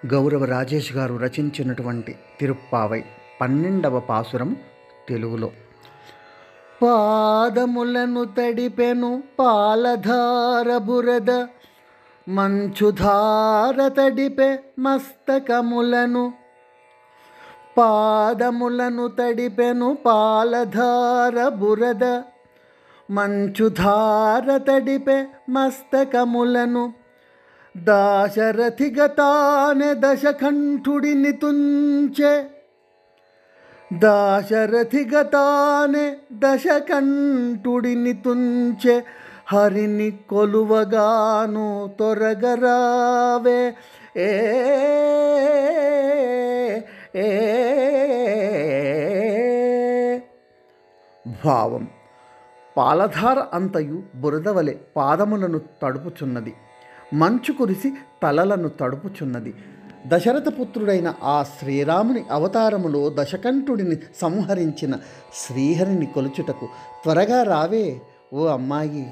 గౌరవ రాజేష్ గారు రచించినటువంటి తిరుప్పావై 12వ పాసురం తెలుగులో. పాదములను తడిపెను పాలధార బురద, మంచుధార తడిపె మస్తకములను. పాదములను తడిపెను పాలధార బురద, మంచుధార తడిపె మస్తకములను. దాశరథిగతానే దశకంఠుడిని తుంచె, దాశరథిగతానే దశకంఠుడిని తుంచె. హరిని కొలువగాను తొరగరావే ఏ భావం. పాలధార అంతయు బురదవలె పాదములను తడుపుచున్నది, మంచు కురిసి తలలను తడుపుచున్నది. దశరథపుత్రుడైన ఆ శ్రీరాముని అవతారములో దశకంఠుడిని సంహరించిన శ్రీహరిని కొలుచుటకు త్వరగా రావే ఓ అమ్మాయి.